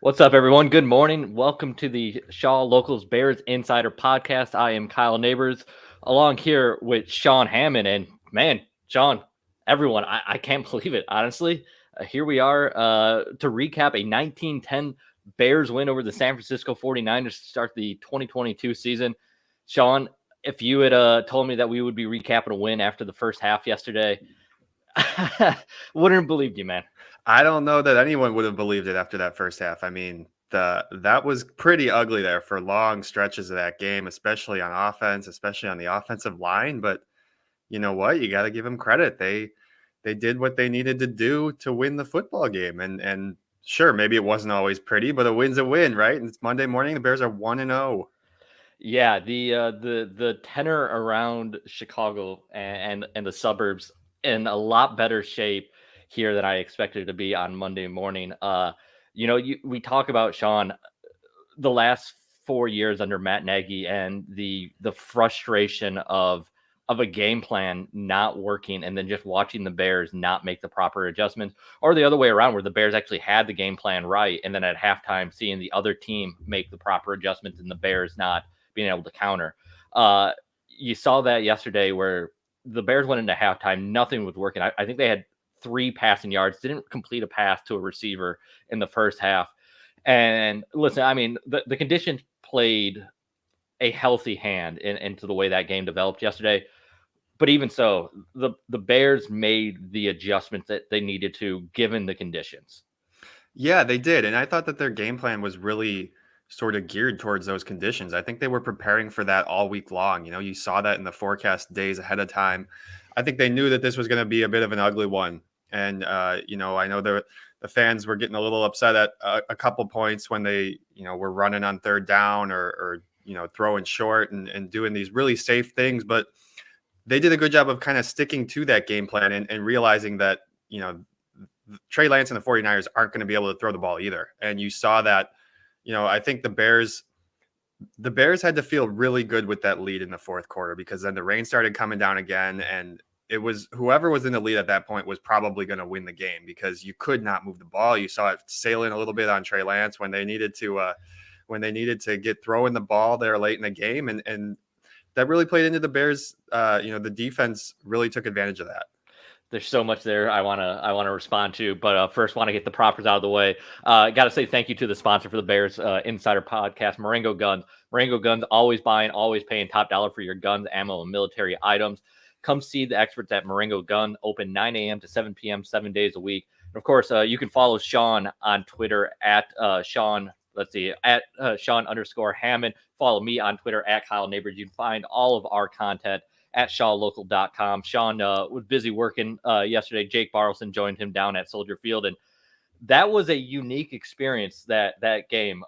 What's up, everyone? Good morning. Welcome to the Shaw Locals Bears Insider Podcast. I am Kyle Nabors, along here with Sean Hammond. And man, Sean, everyone, I can't believe it. Honestly, here we are to recap a 1910 Bears win over the San Francisco 49ers to start the 2022 season. Sean, if you had told me that we would be recapping a win after the first half yesterday, wouldn't have believed you, man. I don't know that anyone would have believed it after that first half. I mean, that was pretty ugly there for long stretches of that game, especially on offense, especially on the offensive line. But you know what? You got to give them credit. They did what they needed to do to win the football game. And sure, maybe it wasn't always pretty, but a win's a win, right? And it's Monday morning. The Bears are 1-0. Yeah, the tenor around Chicago and the suburbs in a lot better shape here than I expected it to be on Monday morning. We talk about Sean the last 4 years under Matt Nagy and the frustration of a game plan not working and then just watching the Bears not make the proper adjustments, or the other way around where the Bears actually had the game plan right and then at halftime seeing the other team make the proper adjustments and the Bears not being able to counter. You saw that yesterday where the Bears went into halftime, nothing was working. I think they had 3 passing yards, didn't complete a pass to a receiver in the first half. And listen, I mean, the conditions played a healthy hand into the way that game developed yesterday. But even so, the Bears made the adjustments that they needed to given the conditions. Yeah, they did. And I thought that their game plan was really sort of geared towards those conditions. I think they were preparing for that all week long. You know, you saw that in the forecast days ahead of time. I think they knew that this was going to be a bit of an ugly one. And, I know the fans were getting a little upset at a couple points when they, were running on third down or throwing short and doing these really safe things. But they did a good job of kind of sticking to that game plan and realizing that, Trey Lance and the 49ers aren't going to be able to throw the ball either. And you saw that, I think the Bears had to feel really good with that lead in the fourth quarter because then the rain started coming down again. And it was whoever was in the lead at that point was probably going to win the game because you could not move the ball. You saw it sailing a little bit on Trey Lance when they needed to get throwing the ball there late in the game. And that really played into the Bears. The defense really took advantage of that. There's so much there I wanna respond to, but first want to get the propers out of the way. Got to say thank you to the sponsor for the Bears Insider Podcast, Marengo Guns. Marengo Guns, always buying, always paying top dollar for your guns, ammo, and military items. Come see the experts at Marengo Gun, open 9 a.m. to 7 p.m. 7 days a week. And of course, you can follow Sean on Twitter at Sean. Let's see, at Sean_Hammond. Follow me on Twitter at Kyle Nabors. You can find all of our content at shawlocal.com. Sean was busy working yesterday. Jake Barlson joined him down at Soldier Field, and that was a unique experience. That game.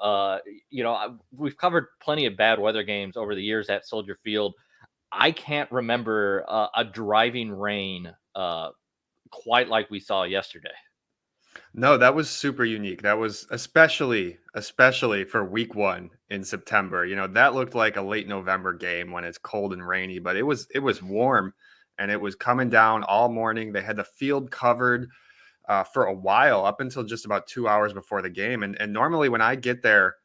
We've covered plenty of bad weather games over the years at Soldier Field. I can't remember a driving rain quite like we saw yesterday. No, that was super unique. That was especially for week one in September. That looked like a late November game when it's cold and rainy, but it was warm and it was coming down all morning. They had the field covered for a while up until just about 2 hours before the game. And normally when I get there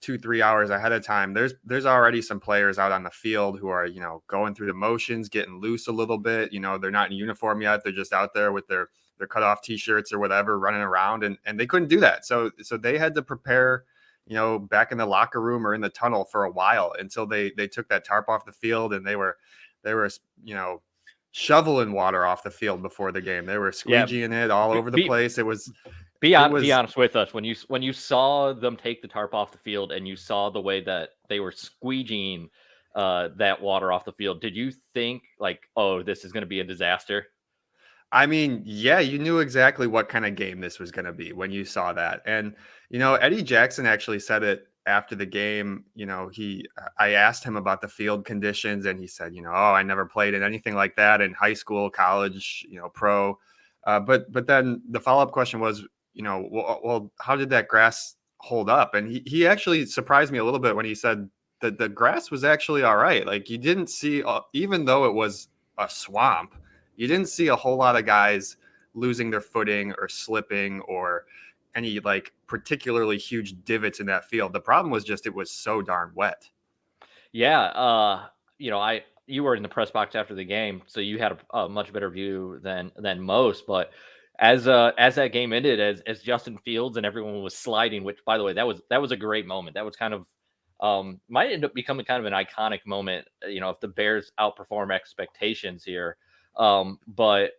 2-3 hours ahead of time, there's already some players out on the field who are, going through the motions, getting loose a little bit. They're not in uniform yet. They're just out there with their cut off t-shirts or whatever running around and they couldn't do that. So they had to prepare, back in the locker room or in the tunnel for a while until they took that tarp off the field and they were, shoveling water off the field before the game. They were squeegeeing it all over the place. Be honest with us. When you saw them take the tarp off the field and you saw the way that they were squeegeeing that water off the field, did you think like, oh, this is going to be a disaster? I mean, yeah, you knew exactly what kind of game this was going to be when you saw that. And, Eddie Jackson actually said it after the game. I asked him about the field conditions and he said, oh, I never played in anything like that in high school, college, pro. But then the follow-up question was, well, how did that grass hold up? And he actually surprised me a little bit when he said that the grass was actually all right. Like you didn't see, even though it was a swamp, you didn't see a whole lot of guys losing their footing or slipping or any like particularly huge divots in that field. The problem was just it was so darn wet. Yeah, you were in the press box after the game, so you had a much better view than most. But as that game ended, as Justin Fields and everyone was sliding, which by the way, that was a great moment. That was kind of might end up becoming kind of an iconic moment. If the Bears outperform expectations here, but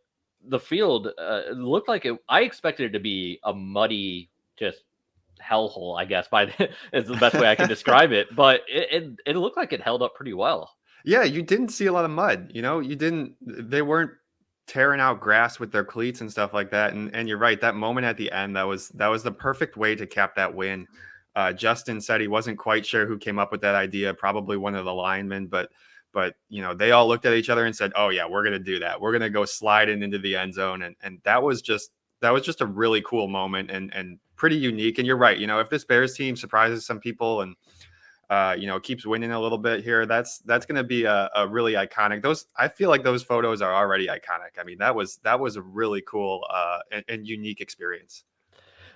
the field looked like it. I expected it to be a muddy, just hellhole, I guess, is the best way I can describe it. But it looked like it held up pretty well. Yeah, you didn't see a lot of mud. You didn't. They weren't tearing out grass with their cleats and stuff like that. And you're right. That moment at the end, that was the perfect way to cap that win. Justin said he wasn't quite sure who came up with that idea. Probably one of the linemen, but they all looked at each other and said, "Oh yeah, we're gonna do that. We're gonna go sliding into the end zone." And that was just a really cool moment and pretty unique. And you're right. If this Bears team surprises some people and keeps winning a little bit here, that's going to be a really iconic. I feel like those photos are already iconic. I mean, that was a really cool and unique experience.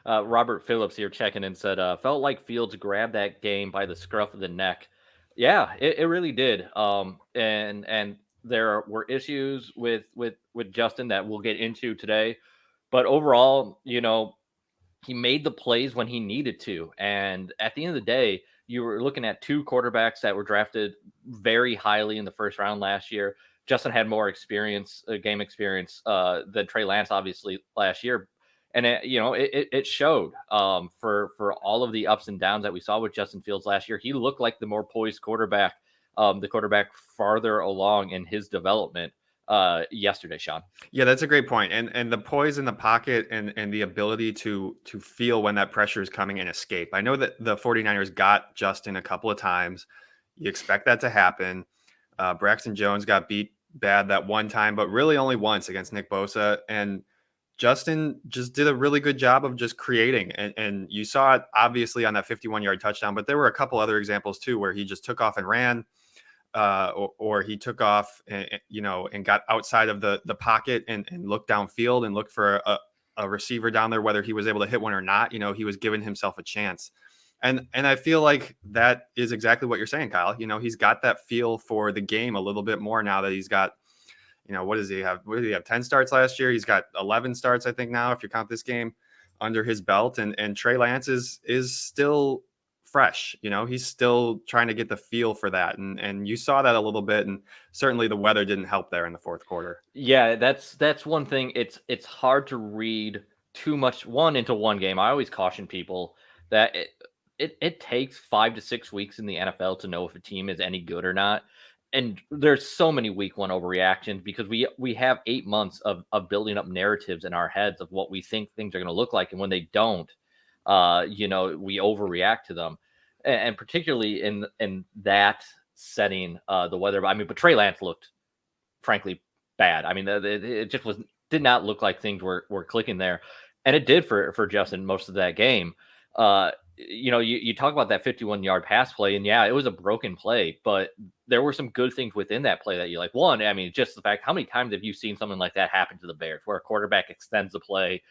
Robert Phillips here checking in said, felt like Fields grabbed that game by the scruff of the neck. Yeah, it really did. And there were issues with Justin that we'll get into today, but overall, he made the plays when he needed to. And at the end of the day, you were looking at two quarterbacks that were drafted very highly in the first round last year. Justin had more experience, game experience, than Trey Lance, obviously, last year. And it showed for all of the ups and downs that we saw with Justin Fields last year. He looked like the more poised quarterback, the quarterback farther along in his development yesterday, Sean. Yeah, that's a great point. And the poise in the pocket and the ability to feel when that pressure is coming and escape. I know that the 49ers got Justin a couple of times. You expect that to happen. Braxton Jones got beat bad that one time, but really only once against Nick Bosa. And Justin just did a really good job of just creating. And you saw it obviously on that 51-yard touchdown, but there were a couple other examples too where he just took off and ran. Or he took off and got outside of the pocket and looked downfield and looked for a receiver down there, whether he was able to hit one or not. He was giving himself a chance. And I feel like that is exactly what you're saying, Kyle. He's got that feel for the game a little bit more now that he's got, what does he have? What did he have? 10 starts last year. He's got 11 starts, I think now, if you count this game under his belt. And Trey Lance is still fresh. He's still trying to get the feel for that. And you saw that a little bit. And certainly the weather didn't help there in the fourth quarter. Yeah, that's one thing. It's hard to read too much into one game. I always caution people that it takes 5 to 6 weeks in the NFL to know if a team is any good or not. And there's so many week one overreactions because we have 8 months of building up narratives in our heads of what we think things are going to look like. And when they don't, we overreact to them. And particularly in that setting, the weather. I mean, but Trey Lance looked frankly bad. I mean, it just did not look like things were clicking there, and it did for Justin most of that game. You talk about that 51-yard pass play, and yeah, it was a broken play, but there were some good things within that play that you like. One, I mean, just the fact, how many times have you seen something like that happen to the Bears, where a quarterback extends the play,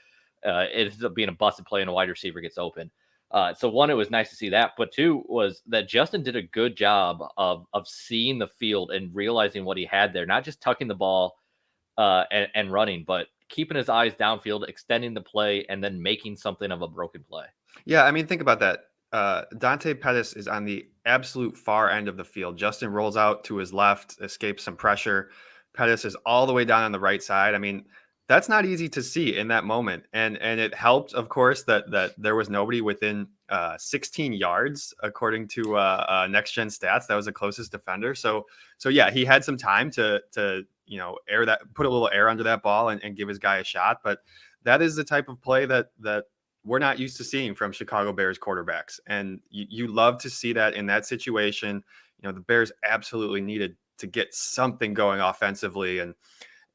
it ends up being a busted play, and a wide receiver gets open. So one, it was nice to see that, but two was that Justin did a good job of seeing the field and realizing what he had there, not just tucking the ball and running, but keeping his eyes downfield, extending the play, and then making something of a broken play. Yeah, I mean, think about that. Dante Pettis is on the absolute far end of the field. Justin rolls out to his left, escapes some pressure. Pettis is all the way down on the right side. I mean, that's not easy to see in that moment, and it helped, of course, that there was nobody within 16 yards according to Next Gen Stats. That was the closest defender. So yeah, he had some time to put a little air under that ball and give his guy a shot. But that is the type of play that we're not used to seeing from Chicago Bears quarterbacks, and you love to see that in that situation. The Bears absolutely needed to get something going offensively, and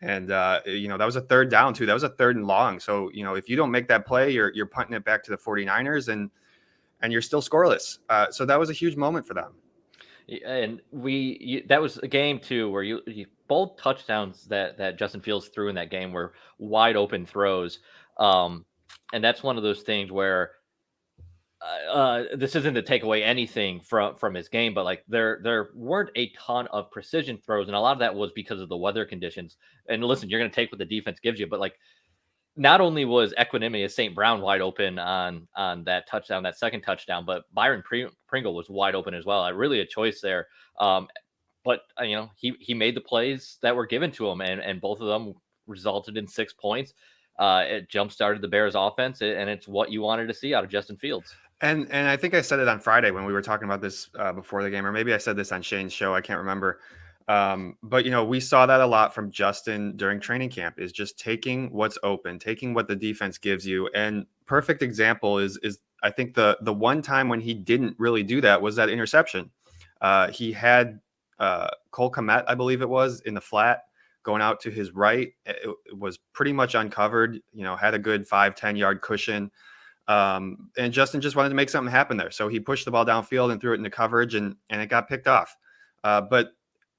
that was a third down too. That was a third and long. So, if you don't make that play, you're punting it back to the 49ers and you're still scoreless. So that was a huge moment for them. And that was a game too, where you both touchdowns that Justin Fields threw in that game were wide open throws. And that's one of those things where this isn't to take away anything from his game, but like there weren't a ton of precision throws, and a lot of that was because of the weather conditions. And listen, you're going to take what the defense gives you, but like not only was Equanimous St. Brown wide open on that touchdown, that second touchdown, but Byron Pringle was wide open as well. Really a choice there. But he made the plays that were given to him, and both of them resulted in 6 points. It jump started the Bears offense, and it's what you wanted to see out of Justin Fields. And I think I said it on Friday when we were talking about this before the game, or maybe I said this on Shane's show. I can't remember. But we saw that a lot from Justin during training camp, is just taking what's open, taking what the defense gives you. And perfect example is I think the one time when he didn't really do that was that interception. He had Cole Kmet, I believe it was, in the flat going out to his right. It was pretty much uncovered, had a good 5-10 yard cushion. And Justin just wanted to make something happen there. So he pushed the ball downfield and threw it into coverage, and it got picked off. But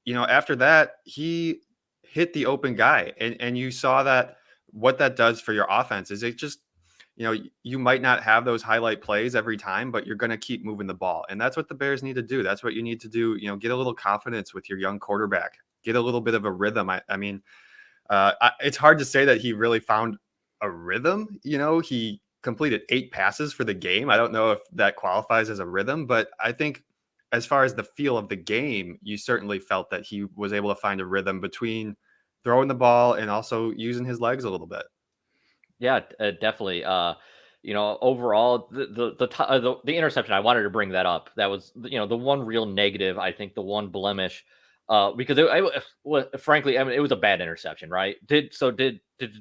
after that, he hit the open guy. And you saw that what that does for your offense is it just, you might not have those highlight plays every time, but you're going to keep moving the ball. And that's what the Bears need to do. That's what you need to do. Get a little confidence with your young quarterback, get a little bit of a rhythm. I mean, it's hard to say that he really found a rhythm. He completed 8 passes for the game. I don't know if that qualifies as a rhythm, but I think as far as the feel of the game, you certainly felt that he was able to find a rhythm between throwing the ball and also using his legs a little bit. Yeah, definitely. Overall, the interception, I wanted to bring that up. That was, the one real negative, I think, the one blemish, because frankly, I mean, it was a bad interception, right? Did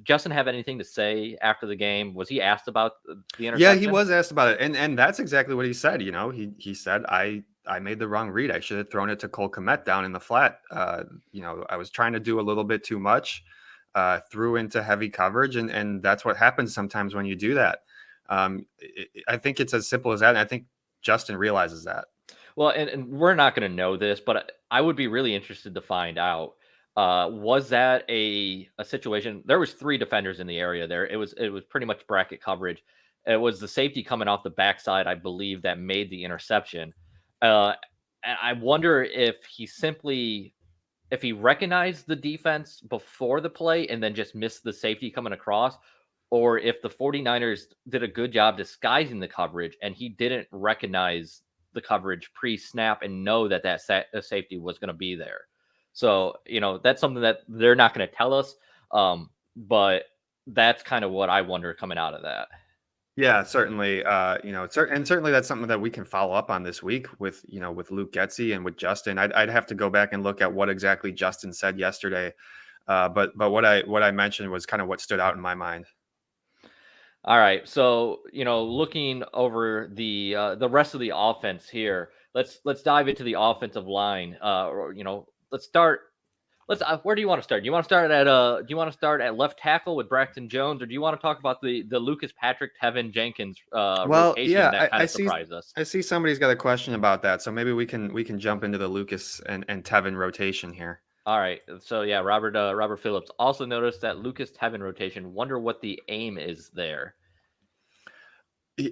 Justin have anything to say after the game? Was he asked about the interception? Yeah, he was asked about it, and that's exactly what he said. He said, I made the wrong read. I should have thrown it to Cole Kmet down in the flat. I was trying to do a little bit too much, threw into heavy coverage, and that's what happens sometimes when you do that. I think it's as simple as that, and I think Justin realizes that. Well, and we're not going to know this, but I would be really interested to find out. Was that a situation? There was 3 defenders in the area there. It was pretty much bracket coverage. It was the safety coming off the backside, I believe, that made the interception. And I wonder if he recognized the defense before the play and then just missed the safety coming across, or if the 49ers did a good job disguising the coverage and he didn't recognize the coverage pre-snap and know that safety was going to be there. So, that's something that they're not going to tell us. But that's kind of what I wonder coming out of that. Yeah, certainly. And certainly that's something that we can follow up on this week with Luke Getsy and with Justin. I'd have to go back and look at what exactly Justin said yesterday. But what I mentioned was kind of what stood out in my mind. All right. So, looking over the rest of the offense here, let's dive into the offensive line. Let's start. Where do you want to start? Do you want to start at left tackle with Braxton Jones, or do you want to talk about the Lucas Patrick, Tevin Jenkins rotation that kind of surprised us? I see somebody's got a question about that, so maybe we can jump into the Lucas and Tevin rotation here. All right. So yeah, Robert Phillips also noticed that Lucas Tevin rotation. Wonder what the aim is there.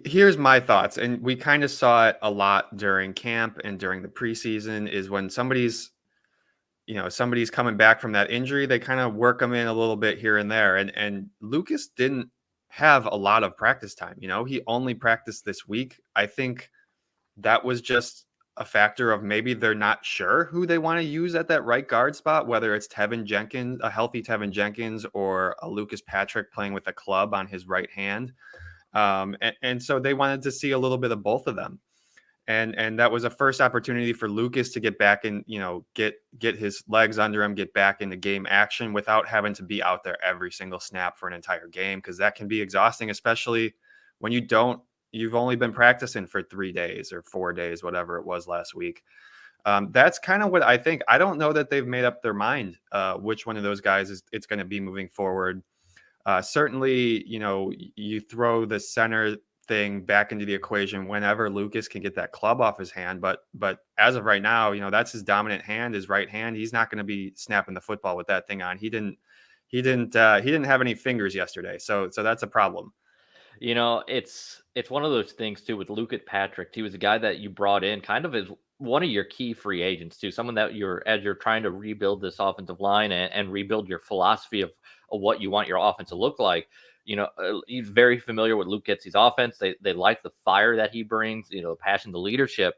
Here's my thoughts, and we kind of saw it a lot during camp and during the preseason, is when somebody's coming back from that injury, they kind of work them in a little bit here and there. And Lucas didn't have a lot of practice time. He only practiced this week. I think that was just a factor of maybe they're not sure who they want to use at that right guard spot, whether it's a healthy Tevin Jenkins, or a Lucas Patrick playing with a club on his right hand. And so they wanted to see a little bit of both of them. And that was a first opportunity for Lucas to get back and, get his legs under him, get back into game action without having to be out there every single snap for an entire game, because that can be exhausting, especially when you've only been practicing for 3 days or 4 days, whatever it was last week. That's kind of what I think. I don't know that they've made up their mind which one of those guys it's going to be moving forward. Certainly, you throw the center thing back into the equation whenever Lucas can get that club off his hand. But as of right now, that's his dominant hand, his right hand. He's not going to be snapping the football with that thing on. He didn't have any fingers yesterday. So that's a problem. It's one of those things too with Luke Patrick. He was a guy that you brought in kind of as one of your key free agents too. Someone that as you're trying to rebuild this offensive line and rebuild your philosophy of what you want your offense to look like. He's very familiar with Luke Getsy's offense. They like the fire that he brings. The passion, the leadership.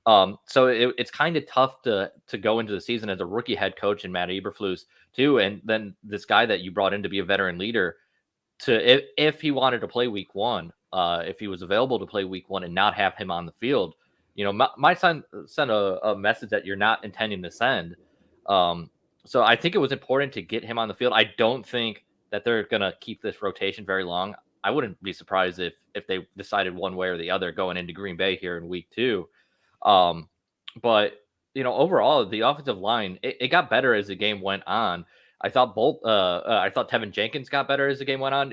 So it's kind of tough to go into the season as a rookie head coach in Matt Eberflus too, and then this guy that you brought in to be a veteran leader if he wanted to play week one, if he was available to play week one and not have him on the field, my son sent a message that you're not intending to send. So I think it was important to get him on the field. I don't think that they're going to keep this rotation very long. I wouldn't be surprised if they decided one way or the other going into Green Bay here in week two. But overall, the offensive line it got better as the game went on. I thought Tevin Jenkins got better as the game went on.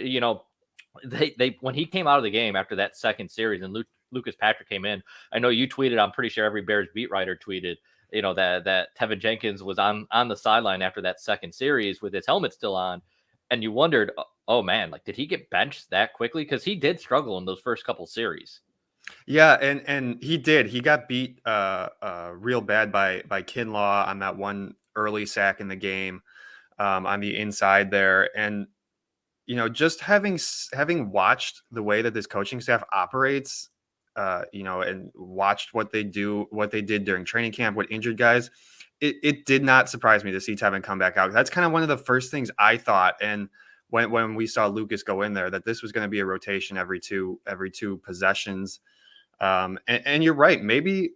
They when he came out of the game after that second series and Lucas Patrick came in. I know you tweeted. I'm pretty sure every Bears beat writer tweeted. That Tevin Jenkins was on the sideline after that second series with his helmet still on, and you wondered, oh man, like did he get benched that quickly? Because he did struggle in those first couple series. Yeah, and he did. He got beat real bad by Kinlaw on that one early sack in the game on the inside there. And just having watched the way that this coaching staff operates, and watched what they did during training camp with injured guys, it did not surprise me to see Tevin come back out. That's kind of one of the first things I thought. And when we saw Lucas go in there, that this was going to be a rotation every two possessions. And you're right. Maybe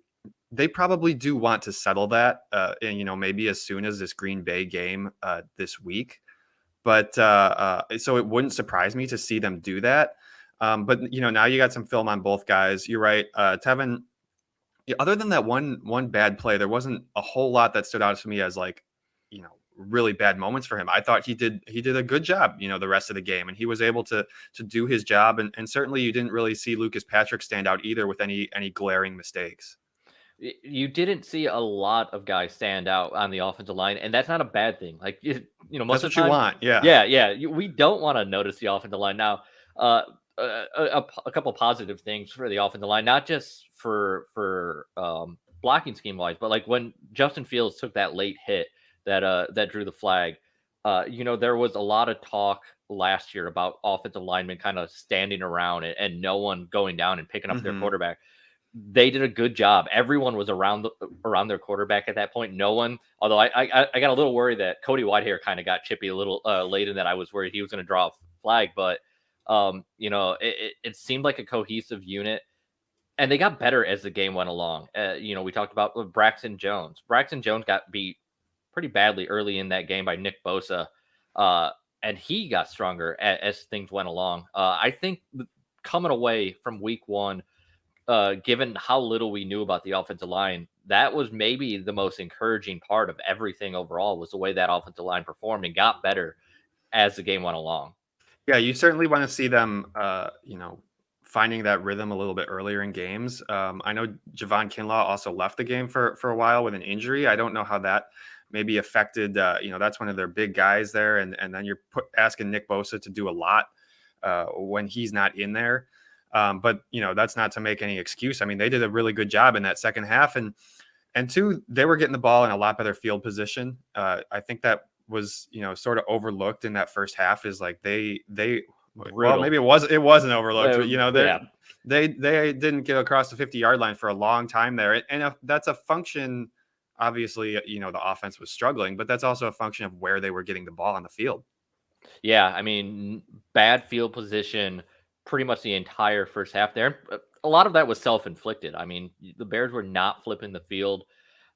they probably do want to settle that, and maybe as soon as this Green Bay game this week. But so it wouldn't surprise me to see them do that. But now you got some film on both guys. You're right, Tevin. Other than that one bad play, there wasn't a whole lot that stood out to me as really bad moments for him. I thought he did a good job, the rest of the game, and he was able to do his job. And certainly you didn't really see Lucas Patrick stand out either with any glaring mistakes. You didn't see a lot of guys stand out on the offensive line, and that's not a bad thing. Like most That's of what the time, you want. Yeah. we don't want to notice the offensive line now. A couple positive things for the offensive line, not just for blocking scheme wise, but like when Justin Fields took that late hit that drew the flag. There was a lot of talk last year about offensive linemen kind of standing around and no one going down and picking up their quarterback. They did a good job. Everyone was around their quarterback at that point. No one, although I got a little worried that Cody Whitehair kind of got chippy a little late in that. I was worried he was going to draw a flag, but it seemed like a cohesive unit. And they got better as the game went along. We talked about Braxton Jones. Braxton Jones got beat pretty badly early in that game by Nick Bosa, and he got stronger as things went along. I think coming away from week one, given how little we knew about the offensive line, that was maybe the most encouraging part of everything overall was the way that offensive line performed and got better as the game went along. Yeah, you certainly want to see them, finding that rhythm a little bit earlier in games. I know Javon Kinlaw also left the game for a while with an injury. I don't know how that maybe affected, that's one of their big guys there. And then you're asking Nick Bosa to do a lot when he's not in there. But that's not to make any excuse. I mean, they did a really good job in that second half, and two, they were getting the ball in a lot better field position. I think that was sort of overlooked in that first half. Is like they well, maybe it wasn't overlooked, but they didn't get across the 50-yard line for a long time there, and that's a function. Obviously, the offense was struggling, but that's also a function of where they were getting the ball on the field. Yeah, I mean, bad field position pretty much the entire first half there. A lot of that was self-inflicted. I mean, the Bears were not flipping the field.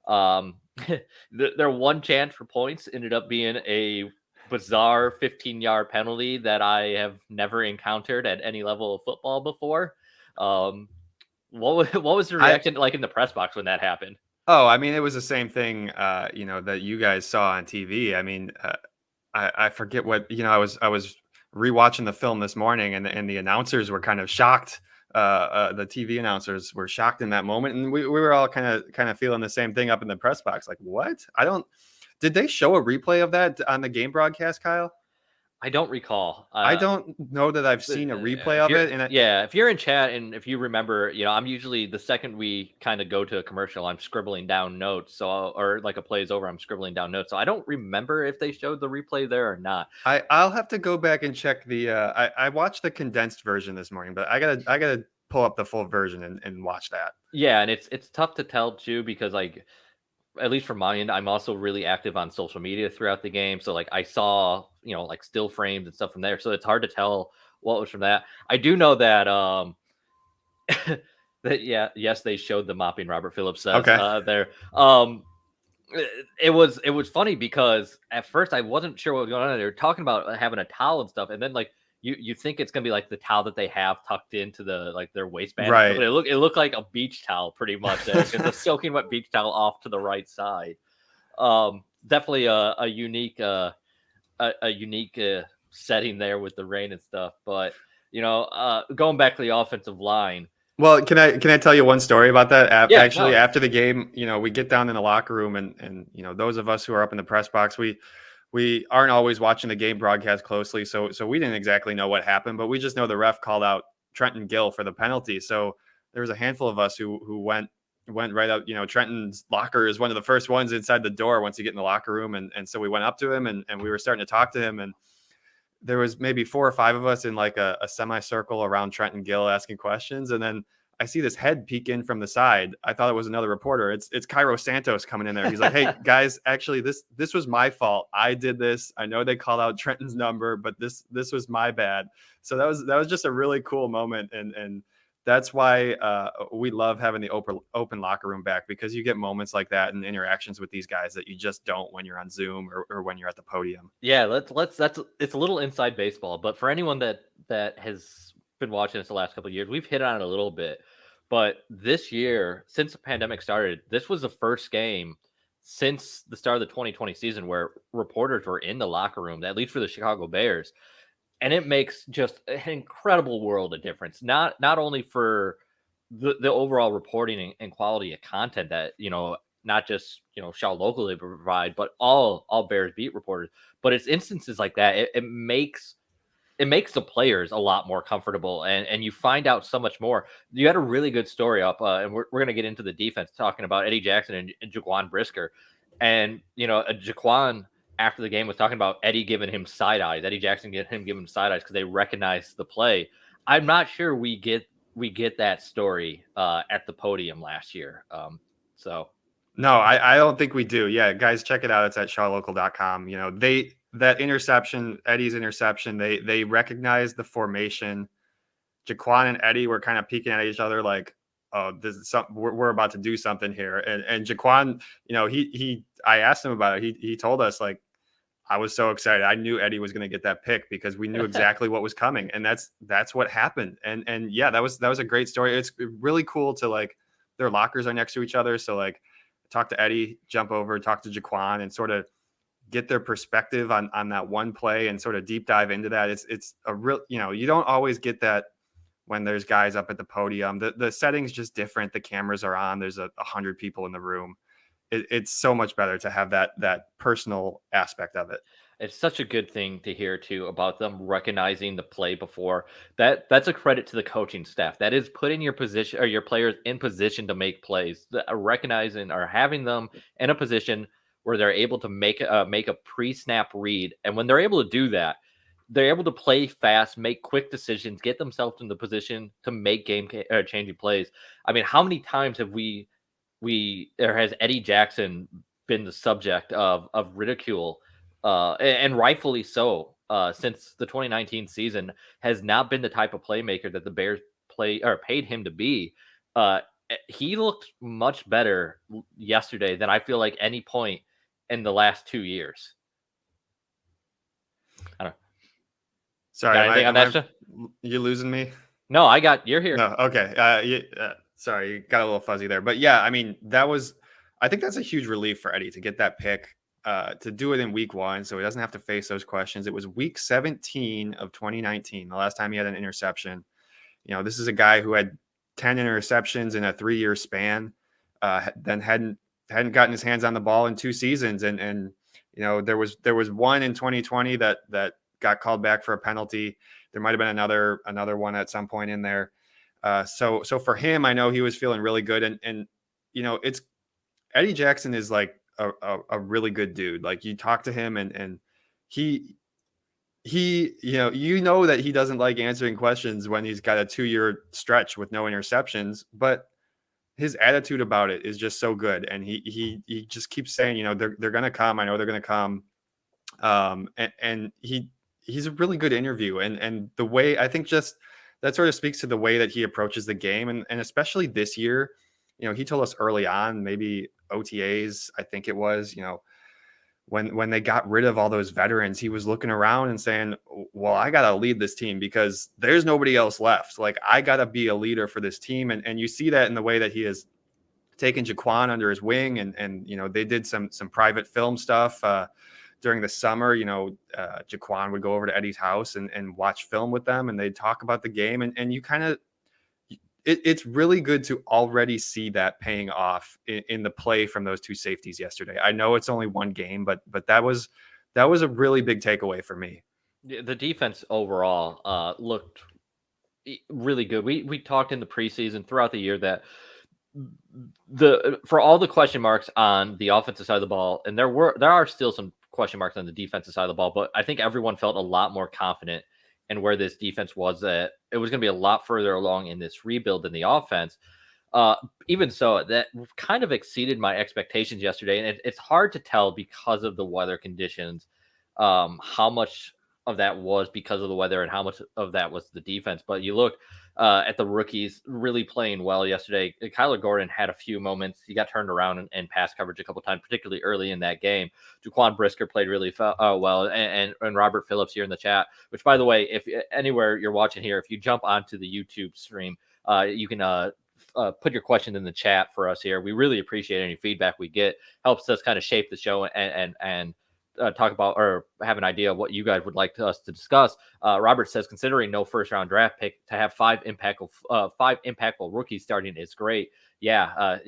Their one chance for points ended up being a bizarre 15-yard penalty that I have never encountered at any level of football before. What was the reaction like in the press box when that happened? Oh, I mean, it was the same thing, that you guys saw on TV. I mean, I forget what, I was rewatching the film this morning, and the announcers were kind of shocked. The TV announcers were shocked in that moment, and we were all kind of feeling the same thing up in the press box. Like, what? Did they show a replay of that on the game broadcast, Kyle? I don't recall. I don't know that I've seen a replay of it, and If you're in chat and if you remember, I'm usually the second we kind of go to a commercial, I'm scribbling down notes. So, or like a play's over, I'm scribbling down notes. So I don't remember if they showed the replay there or not. I'll have to go back and check the. I watched the condensed version this morning, but I gotta pull up the full version and watch that. Yeah, and it's tough to tell too because like at least from my end, I'm also really active on social media throughout the game. So like I saw, like still frames and stuff from there. So it's hard to tell what was from that. I do know that yes, they showed the mopping Robert Phillips says Okay. there. It was funny because at first I wasn't sure what was going on. They were talking about having a towel and stuff, and then like you think it's gonna be like the towel that they have tucked into the like their waistband, and stuff, Right. but it looked like a beach towel pretty much. It's a soaking wet beach towel off to the right side. Definitely a unique a unique setting there with the rain and stuff. But going back to the offensive line. Well, can I tell you one story about that? Yeah, Actually, no, after the game, we get down in the locker room, and those of us who are up in the press box, we aren't always watching the game broadcast closely, so we didn't exactly know what happened, but we just know the ref called out Trenton Gill for the penalty. So there was a handful of us who went right up. Trenton's locker is one of the first ones inside the door once you get in the locker room, and so we went up to him and we were starting to talk to him, and there was maybe 4 or 5 of us in like a semicircle around Trenton Gill asking questions. And then I see this head peek in from the side. I thought it was another reporter. It's Cairo Santos coming in there. He's like, "Hey guys, actually this was my fault. I did this. I know they called out Trenton's number, but this was my bad." So that was just a really cool moment. And that's why we love having the open locker room back, because you get moments like that and interactions with these guys that you just don't when you're on Zoom or when you're at the podium. yeah, let's it's a little inside baseball, but for anyone that has been watching us the last couple of years, we've hit on it a little bit. But this year, since the pandemic started, this was the first game since the start of the 2020 season where reporters were in the locker room, at least for the Chicago Bears. And it makes just an incredible world of difference. Not only for the overall reporting and quality of content that not just shall locally provide, but all Bears beat reporters. But it's instances like that. It makes the players a lot more comfortable, and you find out so much more. You had a really good story up, and we're going to get into the defense talking about Eddie Jackson and Jaquan Brisker, and Jaquan after the game was talking about Eddie giving him side eyes, Eddie Jackson giving him side eyes because they recognize the play. I'm not sure we get that story at the podium last year. So No, I don't think we do. Yeah, guys, check it out. It's at shawlocal.com. That interception, Eddie's interception, they recognized the formation. Jaquan and Eddie were kind of peeking at each other like, "Oh, this is something. We're about to do something here." And Jaquan, I asked him about it. He told us like, "I was so excited. I knew Eddie was going to get that pick because we knew exactly what was coming." And that's what happened. And yeah, that was a great story. It's really cool to like, their lockers are next to each other, so like, talk to Eddie, jump over, talk to Jaquan, and sort of get their perspective on that one play and sort of deep dive into that. It's a real, you don't always get that when there's guys up at the podium. The setting's just different. The cameras are on. There's 100 people in the room. It's so much better to have that personal aspect of it. it's such a good thing to hear too about them recognizing the play before. That's a credit to the coaching staff. That is putting your position or your players in position to make plays. Recognizing or having them in a position where they're able to make a pre-snap read, and when they're able to do that, they're able to play fast, make quick decisions, get themselves in the position to make game changing plays. I mean, how many times have there has Eddie Jackson been the subject of ridicule, and rightfully so, since the 2019 season, has not been the type of playmaker that the Bears paid him to be. He looked much better yesterday than I feel like any point in the last 2 years. I don't know. Sorry, Got anything on that? You losing me? No, you're here. No, okay. Sorry, you got a little fuzzy there, but yeah, I mean, I think that's a huge relief for Eddie to get that pick, to do it in week 1, so he doesn't have to face those questions. It was week 17 of 2019, the last time he had an interception. This is a guy who had 10 interceptions in a 3-year span, then hadn't gotten his hands on the ball in 2 seasons, and there was one in 2020 that got called back for a penalty. There might have been another one at some point in there. So for him, I know he was feeling really good, and it's Eddie Jackson is like a really good dude. Like you talk to him, and he that he doesn't like answering questions when he's got a 2-year stretch with no interceptions, but his attitude about it is just so good, and he just keeps saying, they're gonna come. I know they're gonna come. And he's a really good interview, and the way, I think, just that sort of speaks to the way that he approaches the game, and especially this year. He told us early on, maybe OTAs, I think it was, when they got rid of all those veterans, he was looking around and saying, well, I got to lead this team because there's nobody else left. Like, I got to be a leader for this team. And you see that in the way that he has taken Jaquan under his wing. And they did some private film stuff during the summer. Jaquan would go over to Eddie's house and watch film with them, and they'd talk about the game. And you kind of, it's really good to already see that paying off in the play from those two safeties yesterday. I know it's only one game, but that was a really big takeaway for me. The defense overall looked really good. We talked in the preseason throughout the year that for all the question marks on the offensive side of the ball, and there are still some question marks on the defensive side of the ball, but I think everyone felt a lot more confident in where this defense was, that it was going to be a lot further along in this rebuild than the offense. Even so, that kind of exceeded my expectations yesterday. And it's hard to tell because of the weather conditions, how much of that was because of the weather and how much of that was the defense. But you look at the rookies really playing well yesterday. Kyler Gordon had a few moments. He got turned around and pass coverage a couple times, particularly early in that game. Jaquan Brisker played really well, and Robert Phillips here in the chat, which, by the way, if anywhere you're watching here, if you jump onto the YouTube stream, you can put your question in the chat for us here. We really appreciate any feedback we get. Helps us kind of shape the show and talk about or have an idea of what you guys would like us to discuss. Robert says, considering no first round draft pick, to have five impactful rookies starting is great. Yeah,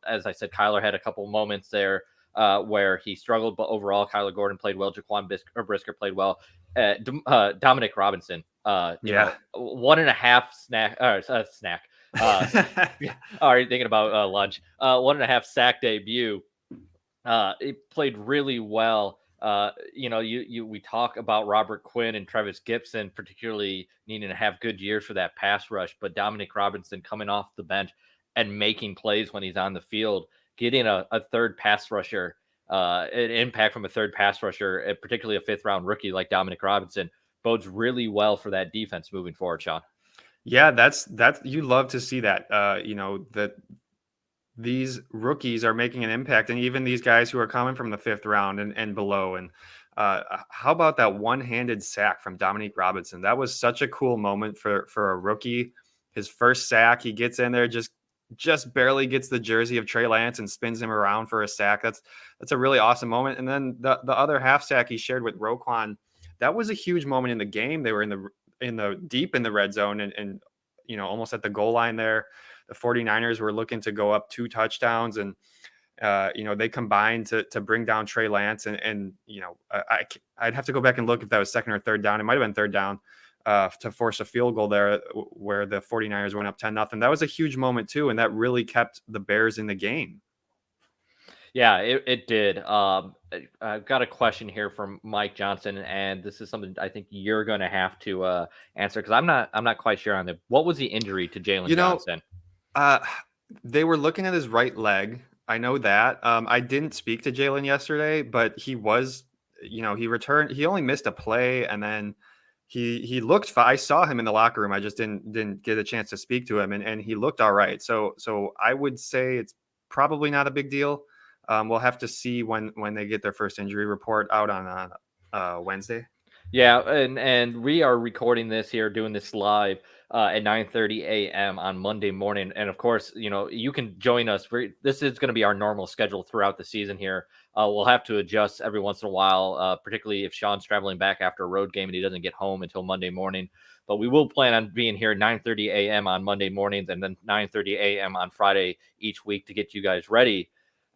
as I said, Kyler had a couple moments there where he struggled, but overall, Kyler Gordon played well. Jaquan Brisker played well. Dominic Robinson, 1.5 snack. Already thinking about lunch. 1.5 sack debut. It played really well. We talk about Robert Quinn and Travis Gibson, particularly needing to have good years for that pass rush, but Dominic Robinson coming off the bench and making plays when he's on the field, getting a third pass rusher, an impact from a third pass rusher, particularly a 5th-round rookie like Dominic Robinson, bodes really well for that defense moving forward, Sean. Yeah, that's you love to see that. That these rookies are making an impact, and even these guys who are coming from the 5th round and below. And how about that one-handed sack from Dominique Robinson? That was such a cool moment for a rookie. His first sack, he gets in there, just barely gets the jersey of Trey Lance and spins him around for a sack. That's a really awesome moment. And then the other half sack he shared with Roquan, that was a huge moment in the game. They were in the deep in the red zone and almost at the goal line there. The 49ers were looking to go up 2 touchdowns, and they combined to bring down Trey Lance. And I'd have to go back and look if that was 2nd or 3rd down. It might have been 3rd down to force a field goal there where the 49ers went up 10-0. That was a huge moment too, and that really kept the Bears in the game. Yeah, it did. I've got a question here from Mike Johnson, and this is something I think you're going to have to answer, because I'm not quite sure on it. What was the injury to Jalen Johnson? They were looking at his right leg. I know that. I didn't speak to Jalen yesterday, but he was, he returned. He only missed a play, and then he looked fine. I saw him in the locker room. I just didn't get a chance to speak to him, and he looked all right. So I would say it's probably not a big deal. We'll have to see when they get their first injury report out on Wednesday. Yeah, and we are recording this here, doing this live at 9:30 a.m. on Monday morning. And of course, you can join us. This is going to be our normal schedule throughout the season here. We'll have to adjust every once in a while, particularly if Sean's traveling back after a road game and he doesn't get home until Monday morning. But we will plan on being here at 9:30 a.m. on Monday mornings, and then 9:30 a.m. on Friday each week to get you guys ready.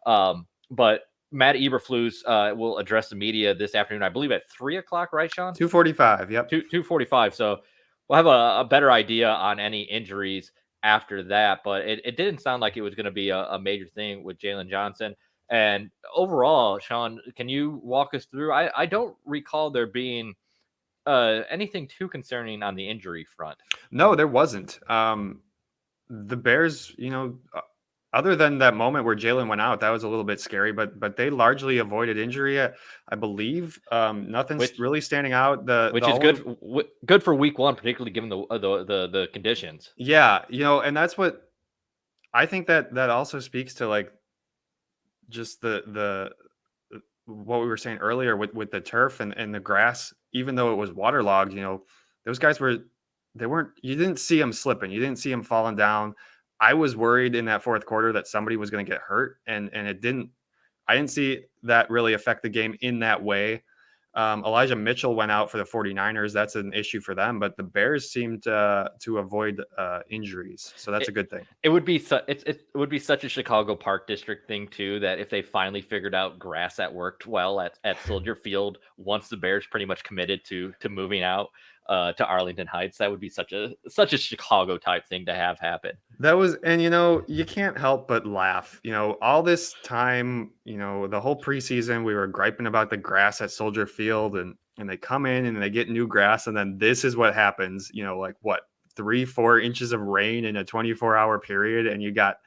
But Matt Eberflus will address the media this afternoon, I believe at 3 o'clock, right, Sean? 2:45. Yep. 2:45. So we'll have a better idea on any injuries after that. But it didn't sound like it was going to be a major thing with Jalen Johnson. And overall, Sean, can you walk us through? I don't recall there being anything too concerning on the injury front. No, there wasn't. The Bears, other than that moment where Jalen went out, that was a little bit scary, but they largely avoided injury, I believe. Nothing's Which really standing out. The which is only good for week one, particularly given the conditions. Yeah, and that's what I think that also speaks to, like, just the what we were saying earlier with the turf and the grass. Even though it was waterlogged, those guys they weren't, you didn't see them slipping, you didn't see them falling down. I was worried in that fourth quarter that somebody was going to get hurt, and it didn't. I didn't see that really affect the game in that way. Elijah Mitchell went out for the 49ers. That's an issue for them, but the Bears seemed to avoid injuries, so that's a good thing. It would be it would be such a Chicago Park District thing too, that if they finally figured out grass that worked well at Soldier Field once the Bears pretty much committed to moving out to Arlington Heights, that would be such a Chicago type thing to have happen. That was, and you can't help but laugh. All this time, the whole preseason, we were griping about the grass at Soldier Field, and they come in and they get new grass, and then this is what happens. Like what, 3-4 inches of rain in a 24-hour period, and you got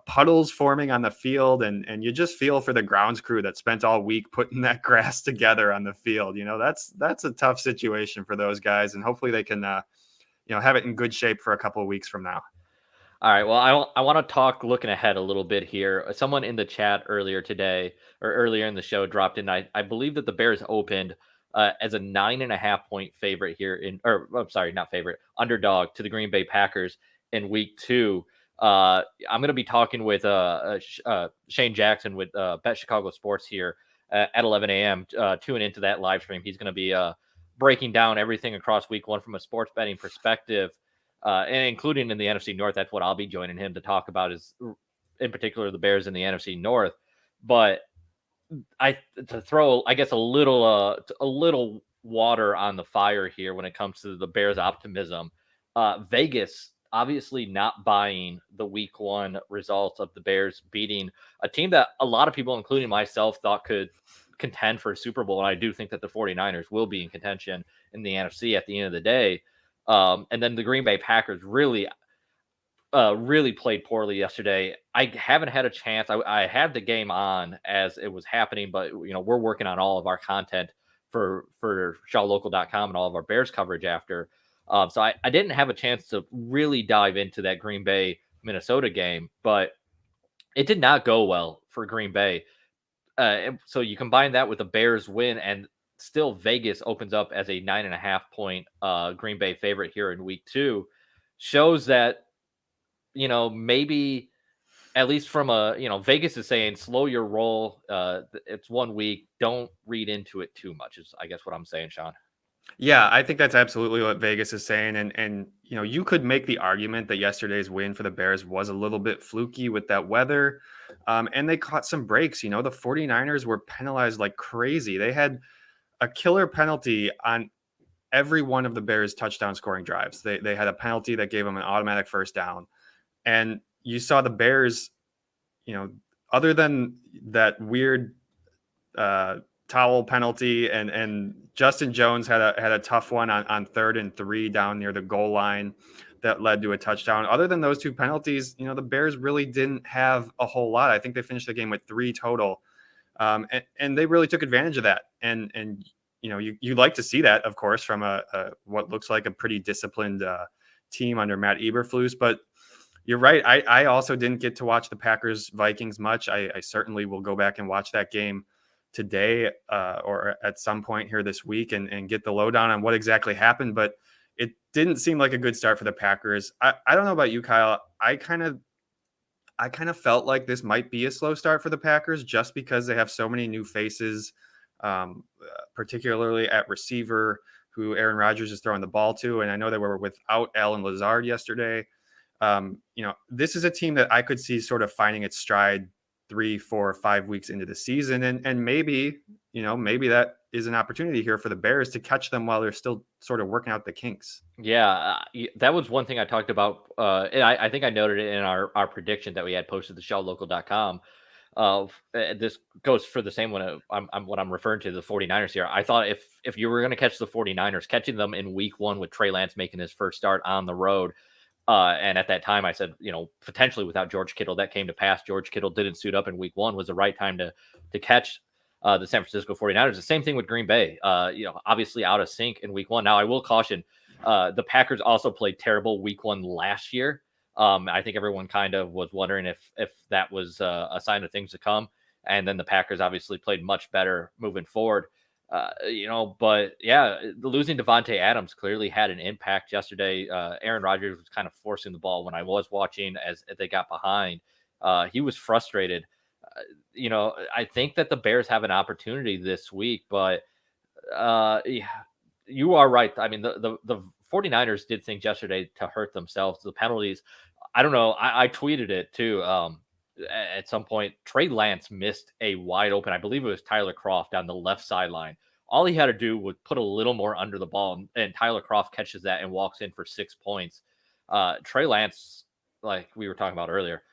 puddles forming on the field, and you just feel for the grounds crew that spent all week putting that grass together on the field. That's a tough situation for those guys, and hopefully they can have it in good shape for a couple of weeks from now. All right. Well, I want to talk looking ahead a little bit here. Someone in the chat earlier today or earlier in the show dropped in. I believe that the Bears opened as a 9.5 point favorite here I'm sorry, not favorite, underdog to the Green Bay Packers in week 2. I'm going to be talking with Shane Jackson with Bet Chicago Sports here at 11 a.m. Tune into that live stream. He's going to be breaking down everything across week 1 from a sports betting perspective. And including in the NFC North. That's what I'll be joining him to talk about, is in particular the Bears in the NFC North. But to throw, I guess, a little water on the fire here when it comes to the Bears' optimism. Vegas obviously not buying the week 1 results of the Bears beating a team that a lot of people, including myself, thought could contend for a Super Bowl. And I do think that the 49ers will be in contention in the NFC at the end of the day. And then the Green Bay Packers really played poorly yesterday. I haven't had a chance. I had the game on as it was happening, but we're working on all of our content for shawlocal.com and all of our Bears coverage after. So I didn't have a chance to really dive into that Green Bay Minnesota game, but it did not go well for Green Bay. So you combine that with the Bears win, and still Vegas opens up as a 9.5 point Green Bay favorite here in week 2, shows that, maybe at least from Vegas is saying slow your roll. It's 1 week. Don't read into it too much is, I guess, what I'm saying, Sean. Yeah, I think that's absolutely what Vegas is saying. And you could make the argument that yesterday's win for the Bears was a little bit fluky with that weather. And they caught some breaks. The 49ers were penalized like crazy. They had a killer penalty on every one of the Bears' touchdown scoring drives. They had a penalty that gave them an automatic first down. And you saw the Bears, other than that weird towel penalty, and Justin Jones had a tough one on 3rd and 3 down near the goal line that led to a touchdown. Other than those 2 penalties, the Bears really didn't have a whole lot. I think they finished the game with 3 total. And they really took advantage of that. And you like to see that, of course, from a what looks like a pretty disciplined team under Matt Eberflus. But you're right. I also didn't get to watch the Packers-Vikings much. I certainly will go back and watch that game today or at some point here this week and get the lowdown on what exactly happened. But it didn't seem like a good start for the Packers. I don't know about you, Kyle. I kind of felt like this might be a slow start for the Packers just because they have so many new faces, particularly at receiver, who Aaron Rodgers is throwing the ball to. And I know they were without Allen Lazard yesterday. This is a team that I could see sort of finding its stride 3, 4, 5 weeks into the season. And maybe, maybe that is an opportunity here for the Bears to catch them while they're still sort of working out the kinks. Yeah, that was one thing I talked about. And I think I noted it in our prediction that we had posted to shawlocal.com. This goes for the same one. What I'm referring to, the 49ers here. I thought if you were going to catch the 49ers, catching them in week 1 with Trey Lance making his first start on the road. And at that time, I said, potentially without George Kittle, that came to pass. George Kittle didn't suit up in week 1, was the right time to catch the San Francisco 49ers. The same thing with Green Bay, obviously out of sync in week 1. Now, I will caution, the Packers also played terrible week 1 last year. I think everyone kind of was wondering if that was a sign of things to come. And then the Packers obviously played much better moving forward. But yeah, losing Devontae Adams clearly had an impact yesterday. Aaron Rodgers was kind of forcing the ball when I was watching as they got behind. He was frustrated. I think that the Bears have an opportunity this week, but yeah, you are right. I mean, the 49ers did things yesterday to hurt themselves. The penalties, I don't know. I tweeted it too. At some point, Trey Lance missed a wide open, I believe it was Tyler Kroft on the left sideline. All he had to do was put a little more under the ball, and Tyler Kroft catches that and walks in for 6 points. Trey Lance, like we were talking about earlier,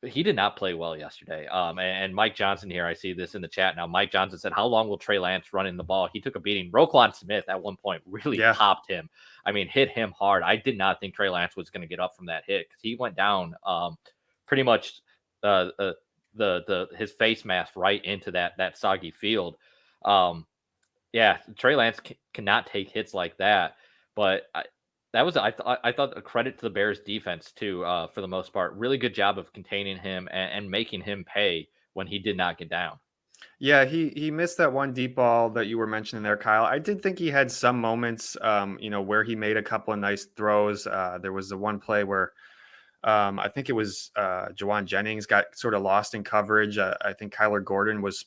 he did not play well yesterday. And Mike Johnson here, I see this in the chat now. Mike Johnson said, "How long will Trey Lance run in the ball?" He took a beating. Roquan Smith at one point really popped him. I mean, hit him hard. I did not think Trey Lance was going to get up from that hit because he went down pretty much his face mask right into that soggy field. Yeah, Trey Lance cannot take hits like that. But I thought a credit to the Bears defense too, for the most part. Really good job of containing him and making him pay when he did not get down. Yeah, he missed that one deep ball that you were mentioning there, Kyle. I did think he had some moments, where he made a couple of nice throws. There was the one play where I think it was Jawan Jennings got sort of lost in coverage. I think Kyler Gordon was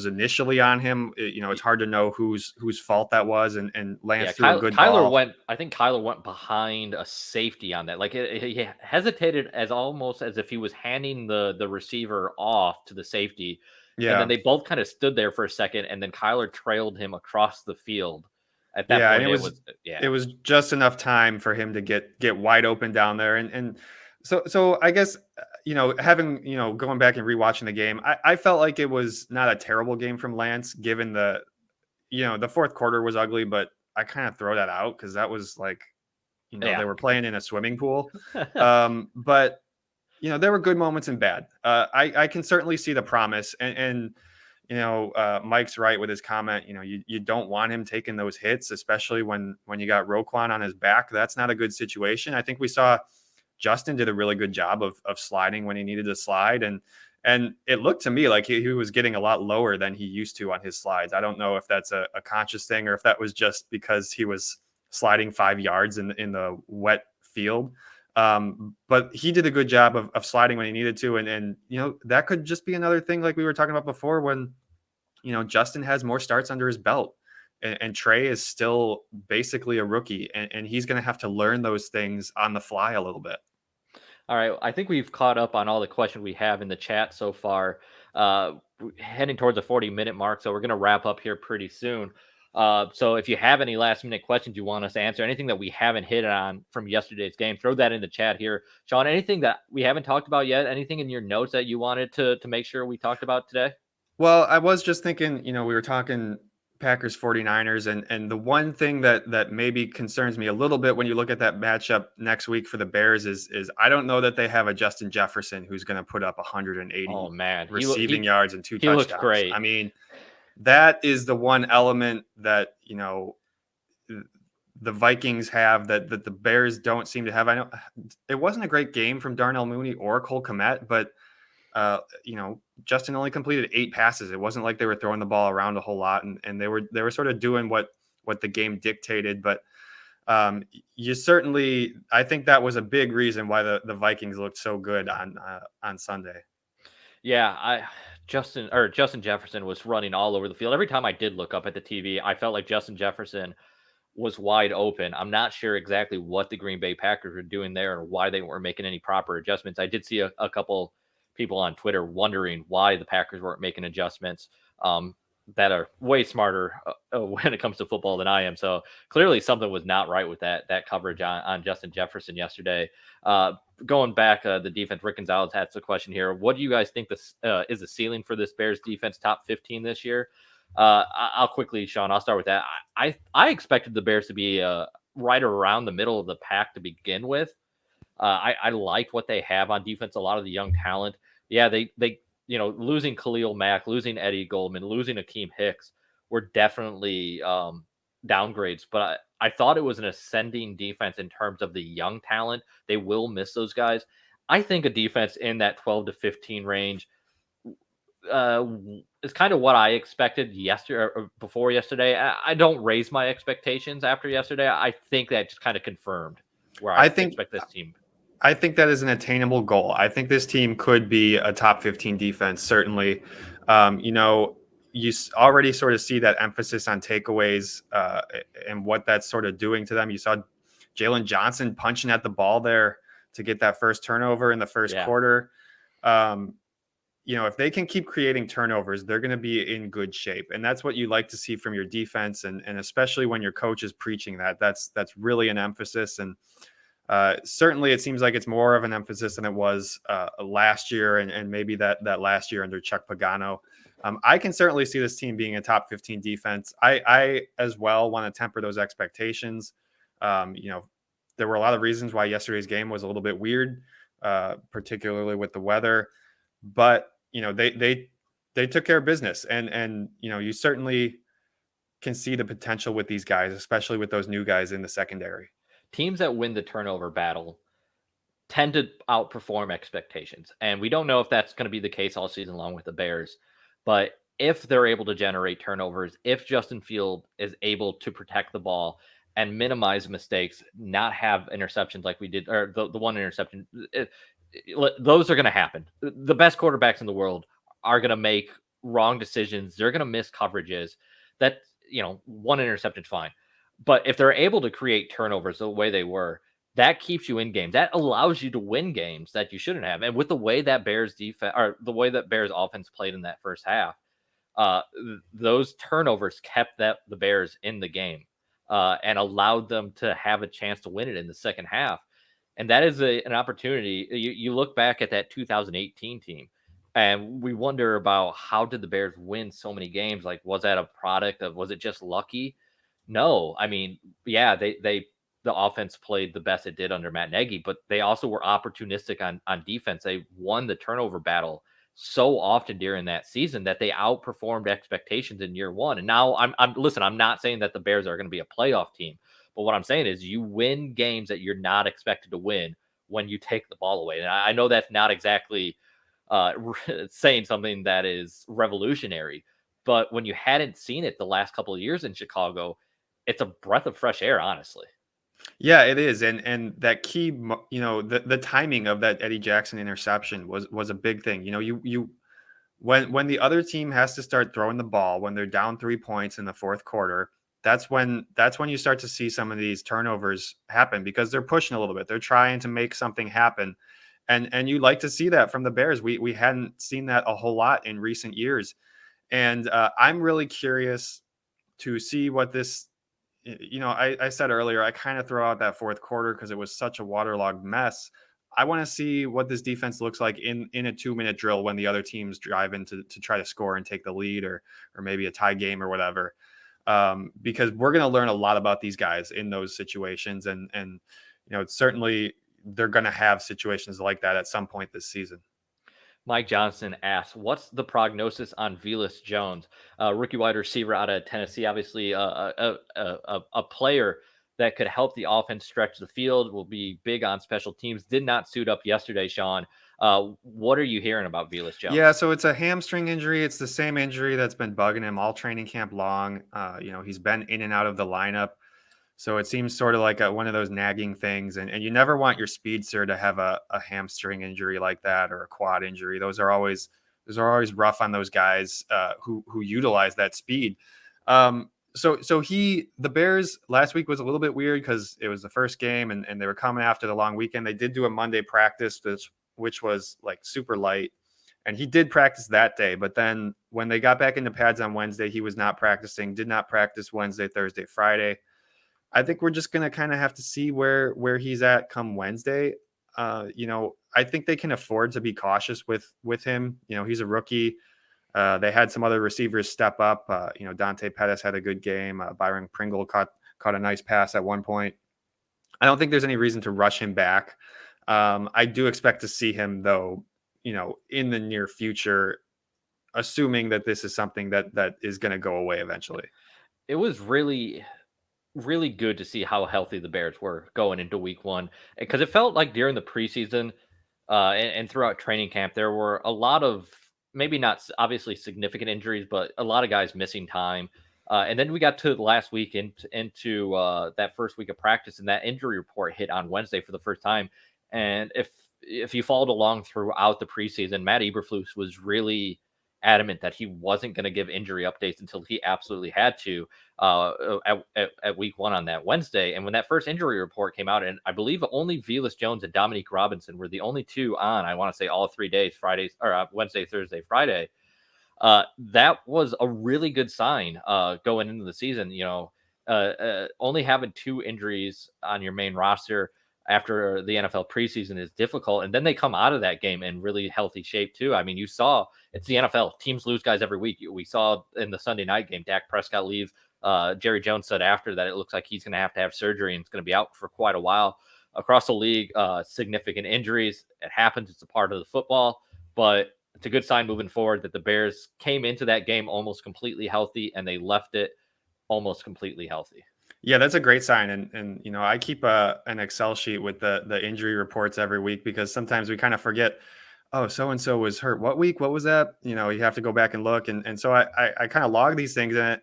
initially on him. It's hard to know whose fault that was, and Lance threw a good ball. I think Kyler went behind a safety on that. Like he hesitated as almost as if he was handing the receiver off to the safety. Yeah. And then they both kind of stood there for a second, and then Kyler trailed him across the field. At that point, it was just enough time for him to get wide open down there. And so I guess, having, going back and rewatching the game, I felt like it was not a terrible game from Lance, given the fourth quarter was ugly, but I kind of throw that out because that was like, they were playing in a swimming pool. But, there were good moments and bad. I can certainly see the promise. And Mike's right with his comment. You don't want him taking those hits, especially when you got Roquan on his back. That's not a good situation. I think we saw Justin did a really good job of sliding when he needed to slide. And it looked to me like he was getting a lot lower than he used to on his slides. I don't know if that's a conscious thing or if that was just because he was sliding 5 yards in the wet field. But he did a good job of sliding when he needed to. And that could just be another thing like we were talking about before when, Justin has more starts under his belt and Trey is still basically a rookie and he's going to have to learn those things on the fly a little bit. All right. I think we've caught up on all the questions we have in the chat so far, heading towards the 40-minute mark. So we're going to wrap up here pretty soon. So if you have any last minute questions you want us to answer, anything that we haven't hit on from yesterday's game, throw that in the chat here. Sean, anything that we haven't talked about yet, anything in your notes that you wanted to make sure we talked about today? Well, I was just thinking, we were talking Packers 49ers and the one thing that maybe concerns me a little bit when you look at that matchup next week for the Bears is I don't know that they have a Justin Jefferson who's going to put up 180 receiving yards and 2 touchdowns. He looks great. I mean, that is the one element that, the Vikings have that the Bears don't seem to have. I know it wasn't a great game from Darnell Mooney or Cole Kmet, but Justin only completed 8 passes. It wasn't like they were throwing the ball around a whole lot, and they were sort of doing what the game dictated. But you certainly, I think that was a big reason why the Vikings looked so good on Sunday. Yeah, Justin Jefferson was running all over the field. Every time I did look up at the TV, I felt like Justin Jefferson was wide open. I'm not sure exactly what the Green Bay Packers were doing there or why they weren't making any proper adjustments. I did see a couple people on Twitter wondering why the Packers weren't making adjustments that are way smarter when it comes to football than I am. So clearly something was not right with that coverage on Justin Jefferson yesterday. Going back, the defense, Rick Gonzalez has a question here. What do you guys think this is the ceiling for this Bears defense, top 15 this year? I'll quickly, Sean, I'll start with that. I expected the Bears to be right around the middle of the pack to begin with. I like what they have on defense. A lot of the young talent. Yeah, they losing Khalil Mack, losing Eddie Goldman, losing Akeem Hicks were definitely downgrades. But I thought it was an ascending defense in terms of the young talent. They will miss those guys. I think a defense in that 12 to 15 range is kind of what I expected yesterday or before yesterday. I don't raise my expectations after yesterday. I think that just kind of confirmed where I expect this team. I think that is an attainable goal. I think this team could be a top 15 defense, certainly. You already sort of see that emphasis on takeaways and what that's sort of doing to them. You saw Jalen Johnson punching at the ball there to get that first turnover in the first quarter. If they can keep creating turnovers, they're going to be in good shape. And that's what you like to see from your defense. And especially when your coach is preaching that's really an emphasis. And certainly it seems like it's more of an emphasis than it was last year and maybe that last year under Chuck Pagano. I can certainly see this team being a top 15 defense. I as well want to temper those expectations. There were a lot of reasons why yesterday's game was a little bit weird, particularly with the weather, but they took care of business and you certainly can see the potential with these guys, especially with those new guys in the secondary. Teams that win the turnover battle tend to outperform expectations. And we don't know if that's going to be the case all season long with the Bears. But if they're able to generate turnovers, if Justin Field is able to protect the ball and minimize mistakes, not have interceptions like we did, or the one interception, those are going to happen. The best quarterbacks in the world are going to make wrong decisions. They're going to miss coverages. That, one interception, fine. But if they're able to create turnovers the way they were, that keeps you in games. That allows you to win games that you shouldn't have. And with the way that Bears defense or the way that Bears offense played in that first half, those turnovers kept the Bears in the game and allowed them to have a chance to win it in the second half. And that is an opportunity. You look back at that 2018 team, and we wonder about how did the Bears win so many games? Like, was that a product of, was it just lucky? No, I mean, yeah, the offense played the best it did under Matt Nagy, but they also were opportunistic on defense. They won the turnover battle so often during that season that they outperformed expectations in year one. And now I'm not saying that the Bears are going to be a playoff team, but what I'm saying is you win games that you're not expected to win when you take the ball away. And I know that's not exactly saying something that is revolutionary, but when you hadn't seen it the last couple of years in Chicago, it's a breath of fresh air, honestly. Yeah, it is. And that key, the timing of that Eddie Jackson interception was a big thing. When the other team has to start throwing the ball, when they're down 3 points in the fourth quarter, that's when you start to see some of these turnovers happen because they're pushing a little bit. They're trying to make something happen. And you like to see that from the Bears. We hadn't seen that a whole lot in recent years. And I'm really curious to see what this, I said earlier, I kind of throw out that fourth quarter because it was such a waterlogged mess. I want to see what this defense looks like in a 2-minute drill when the other teams drive in to try to score and take the lead or maybe a tie game or whatever. Because we're going to learn a lot about these guys in those situations. And certainly they're going to have situations like that at some point this season. Mike Johnson asks, what's the prognosis on Velus Jones, rookie wide receiver out of Tennessee? Obviously, a player that could help the offense stretch the field, will be big on special teams. Did not suit up yesterday, Sean. What are you hearing about Velus Jones? Yeah, so it's a hamstring injury. It's the same injury that's been bugging him all training camp long. He's been in and out of the lineup. So it seems sort of like one of those nagging things. And you never want your speedster to have a hamstring injury like that or a quad injury. Those are always rough on those guys who utilize that speed. So the Bears last week was a little bit weird because it was the first game and they were coming after the long weekend. They did do a Monday practice, which was like super light. And he did practice that day. But then when they got back into pads on Wednesday, he was not practicing, did not practice Wednesday, Thursday, Friday. I think we're just going to kind of have to see where he's at come Wednesday. I think they can afford to be cautious with him. He's a rookie. They had some other receivers step up. Dante Pettis had a good game. Byron Pringle caught a nice pass at one point. I don't think there's any reason to rush him back. I do expect to see him, though, in the near future, assuming that this is something that is going to go away eventually. It was really, really good to see how healthy the Bears were going into week one, because it felt like during the preseason and throughout training camp, there were a lot of maybe not obviously significant injuries, but a lot of guys missing time. And then we got to the last week into that first week of practice, and that injury report hit on Wednesday for the first time. And if you followed along throughout the preseason, Matt Eberflus was really adamant that he wasn't going to give injury updates until he absolutely had to at week one on that Wednesday. And when that first injury report came out, and I believe only Velus Jones and Dominique Robinson were the only two on, I want to say all 3 days, Fridays or Wednesday, Thursday, Friday. That was a really good sign going into the season. Only having 2 injuries on your main roster after the NFL preseason is difficult. And then they come out of that game in really healthy shape too. I mean, you saw it's the NFL. Teams lose guys every week. We saw in the Sunday night game, Dak Prescott leave. Jerry Jones said after that it looks like he's going to have surgery and it's going to be out for quite a while. Across the league, significant injuries. It happens. It's a part of the football. But it's a good sign moving forward that the Bears came into that game almost completely healthy and they left it almost completely healthy. Yeah, that's a great sign. And I keep an Excel sheet with the injury reports every week because sometimes we kind of forget, oh, so-and-so was hurt. What week? What was that? You have to go back and look. And so I kind of log these things, and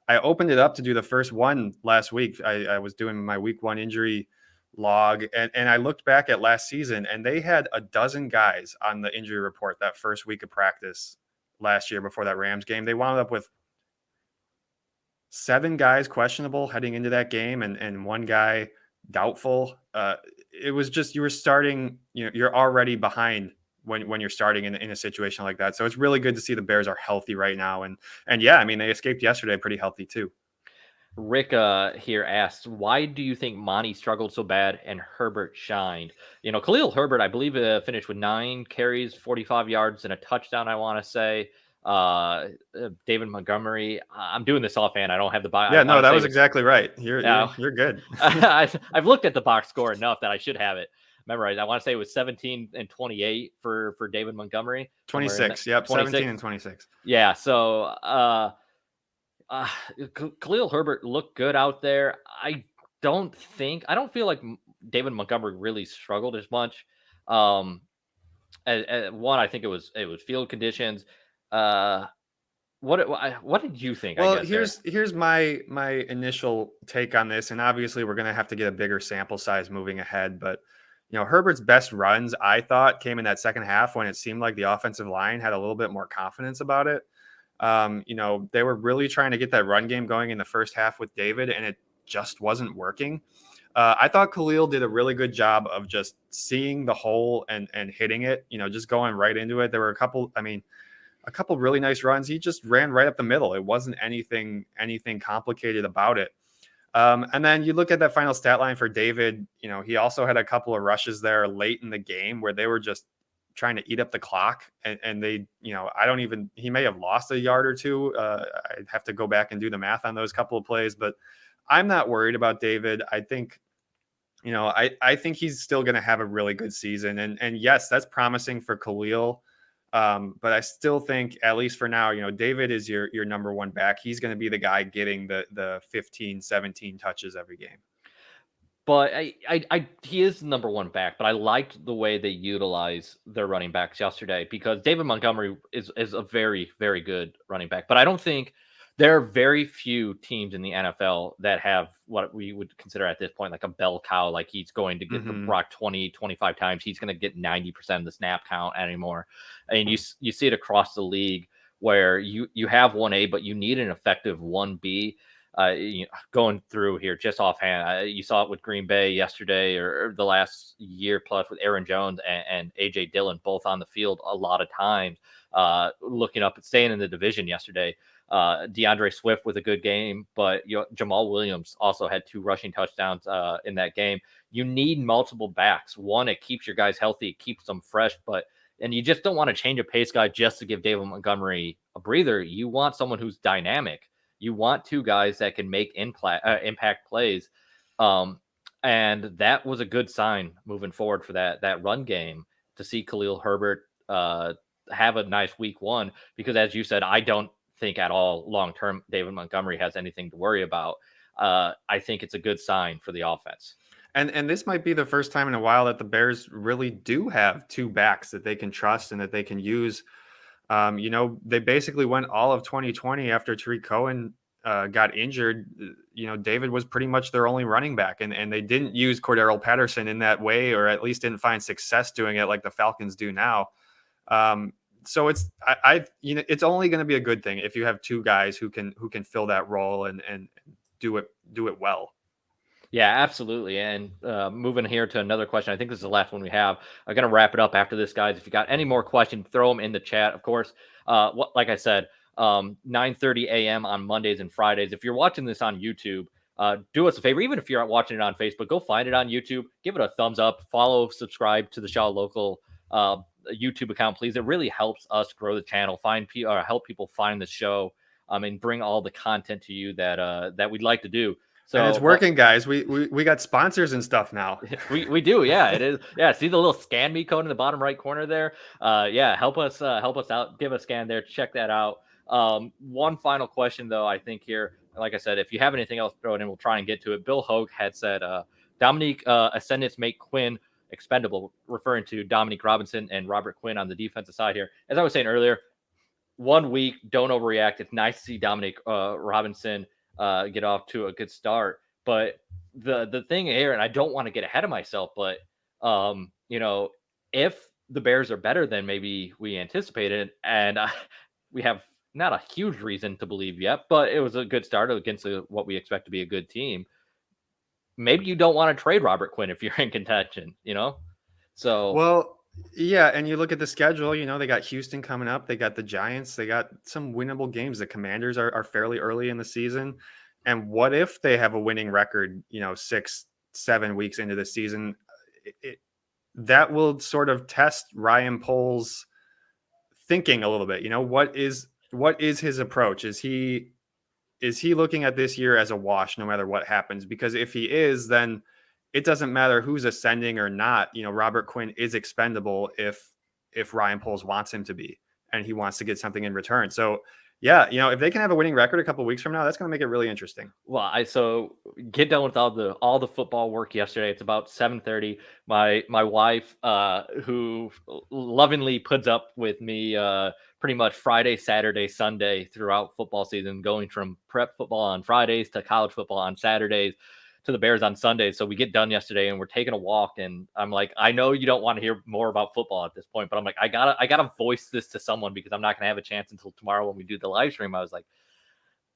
I opened it up to do the first one last week. I was doing my week 1 injury log, and I looked back at last season, and they had a dozen guys on the injury report that first week of practice last year before that Rams game. They wound up with 7 guys questionable heading into that game and 1 guy doubtful. It was just, you were starting, you're already behind when you're starting in a situation like that. So it's really good to see the Bears are healthy right now. And yeah, I mean, they escaped yesterday pretty healthy too. Rick here asks, why do you think Monty struggled so bad and Herbert shined? Khalil Herbert, I believe, finished with 9 carries, 45 yards, and a touchdown, I want to say. David Montgomery, I'm doing this offhand. I don't have the box. Yeah, no, that was exactly right. You're good. I've looked at the box score enough that I should have it memorized. I want to say it was 17 and 28 for David Montgomery. 26. Yep. 26. 17 and 26. Yeah. So, Khalil Herbert looked good out there. I don't feel like David Montgomery really struggled as much. One, I think it was field conditions. What did you think? Well, here's my initial take on this, and obviously we're going to have to get a bigger sample size moving ahead. But Herbert's best runs, I thought, came in that second half when it seemed like the offensive line had a little bit more confidence about it. They were really trying to get that run game going in the first half with David, and it just wasn't working. I thought Khalil did a really good job of just seeing the hole and hitting it, just going right into it. There were a couple really nice runs. He just ran right up the middle. It wasn't anything complicated about it. And then you look at that final stat line for David, he also had a couple of rushes there late in the game where they were just trying to eat up the clock. And they, he may have lost a yard or two. I'd have to go back and do the math on those couple of plays, but I'm not worried about David. I think, I think he's still going to have a really good season. And yes, that's promising for Khalil. But I still think, at least for now, David is your number 1 back. He's going to be the guy getting the 15, 17 touches every game. But he is the number 1 back. But I liked the way they utilize their running backs yesterday, because David Montgomery is a very, very good running back. But I don't think there are very few teams in the NFL that have what we would consider at this point like a bell cow. Like he's going to get the rock 20, 25 times. He's going to get 90% of the snap count anymore. And you see it across the league where you have 1A, but you need an effective 1B. going through here just offhand, you saw it with Green Bay yesterday, or the last year plus with Aaron Jones and AJ Dillon both on the field a lot of times. Looking up and staying in the division yesterday. DeAndre Swift with a good game, but Jamal Williams also had 2 rushing touchdowns in that game. You need multiple backs. One, it keeps your guys healthy, it keeps them fresh, and you just don't want to change a pace guy just to give David Montgomery a breather. You want someone who's dynamic. You want 2 guys that can make impact plays. And that was a good sign moving forward for that run game, to see Khalil Herbert have a nice week 1, because as you said, I don't think at all long term David Montgomery has anything to worry about. I think it's a good sign for the offense. And this might be the first time in a while that the Bears really do have 2 backs that they can trust and that they can use. They basically went all of 2020 after Tariq Cohen got injured. David was pretty much their only running back, and they didn't use Cordero Patterson in that way, or at least didn't find success doing it like the Falcons do now. So it's it's only going to be a good thing if you have 2 guys who can fill that role and do it well. Yeah, absolutely. And moving here to another question. I think this is the last one we have. I'm going to wrap it up after this, guys. If you got any more questions, throw them in the chat. Of course, like I said, 9:30 a.m. on Mondays and Fridays. If you're watching this on YouTube, do us a favor. Even if you're watching it on Facebook, go find it on YouTube. Give it a thumbs up. Follow, subscribe to the Shaw Local YouTube account, please. It really helps us grow the channel, help people find the show, and bring all the content to you that we'd like to do. So, and it's working, guys. We got sponsors and stuff now. we do, yeah. It is, yeah. See the little scan me code in the bottom right corner there. Yeah, help us out. Give a scan there. Check that out. One final question though, I think here. Like I said, if you have anything else, throw it in. We'll try and get to it. Bill Hogue had said, Dominique ascendants make Quinn expendable, referring to Dominique Robinson and Robert Quinn on the defensive side here. As I was saying earlier, 1 week, don't overreact. It's nice to see Dominique Robinson get off to a good start. But the thing here, and I don't want to get ahead of myself, but if the Bears are better than maybe we anticipated, and we have not a huge reason to believe yet, but it was a good start against what we expect to be a good team. Maybe you don't want to trade Robert Quinn if you're in contention, So, well, yeah, and you look at the schedule, they got Houston coming up, they got the Giants, they got some winnable games. The Commanders are fairly early in the season. And what if they have a winning record, 6-7 weeks into the season? That will sort of test Ryan Poles' thinking a little bit. What is his approach? Is he looking at this year as a wash no matter what happens? Because if he is, then it doesn't matter who's ascending or not. Robert Quinn is expendable if Ryan Poles wants him to be, and he wants to get something in return. So yeah, if they can have a winning record a couple of weeks from now, that's going to make it really interesting. Well, so get done with all the football work yesterday. It's about 7:30. My wife, who lovingly puts up with me pretty much Friday, Saturday, Sunday throughout football season, going from prep football on Fridays to college football on Saturdays to the Bears on Sundays. So we get done yesterday and we're taking a walk, and I'm like, I know you don't want to hear more about football at this point, but I'm like, I gotta voice this to someone, because I'm not gonna have a chance until tomorrow when we do the live stream. I was like,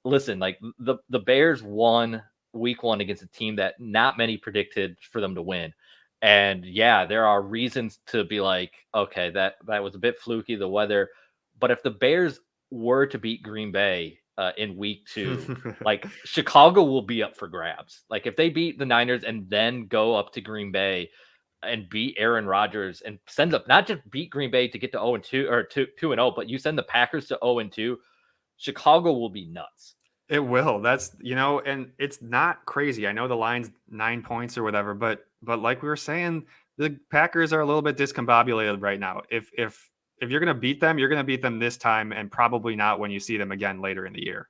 listen, like the Bears won week 1 against a team that not many predicted for them to win. And yeah, there are reasons to be like, okay, that was a bit fluky, the weather. But if the Bears were to beat Green Bay in week 2, like Chicago will be up for grabs. Like if they beat the Niners and then go up to Green Bay and beat Aaron Rodgers and send up, not just beat Green Bay to get to 0-2 or 2-0, but you send the Packers to 0-2, Chicago will be nuts. It will. That's, and it's not crazy. I know the line's 9 points or whatever, but like we were saying, the Packers are a little bit discombobulated right now. If you're going to beat them, you're going to beat them this time, and probably not when you see them again later in the year.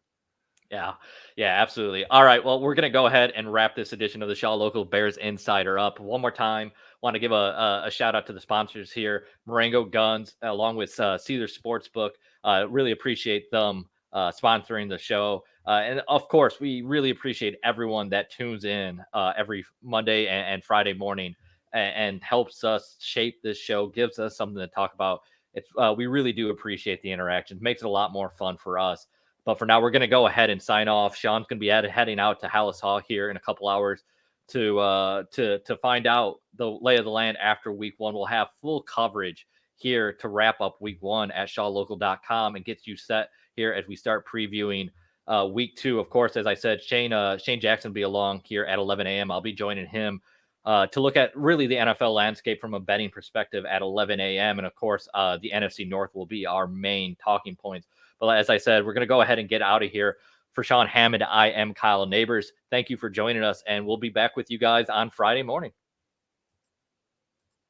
Yeah, absolutely. All right, well, we're going to go ahead and wrap this edition of the Shaw Local Bears Insider up. One more time, want to give a shout out to the sponsors here, Marengo Guns, along with Caesar Sportsbook. Really appreciate them sponsoring the show. And of course, we really appreciate everyone that tunes in every Monday and Friday morning and helps us shape this show, gives us something to talk about. We really do appreciate the interaction. Makes it a lot more fun for us. But for now, we're going to go ahead and sign off. Sean's going to be heading out to Hallis Hall here in a couple hours to find out the lay of the land after week one. We'll have full coverage here to wrap up week one at shawlocal.com and get you set here as we start previewing week two. Of course, as I said, Shane Jackson will be along here at 11 a.m. I'll be joining him to look at really the NFL landscape from a betting perspective at 11 a.m. And of course, the NFC North will be our main talking points. But as I said, we're going to go ahead and get out of here. For Sean Hammond, I am Kyle Nabors. Thank you for joining us, and we'll be back with you guys on Friday morning.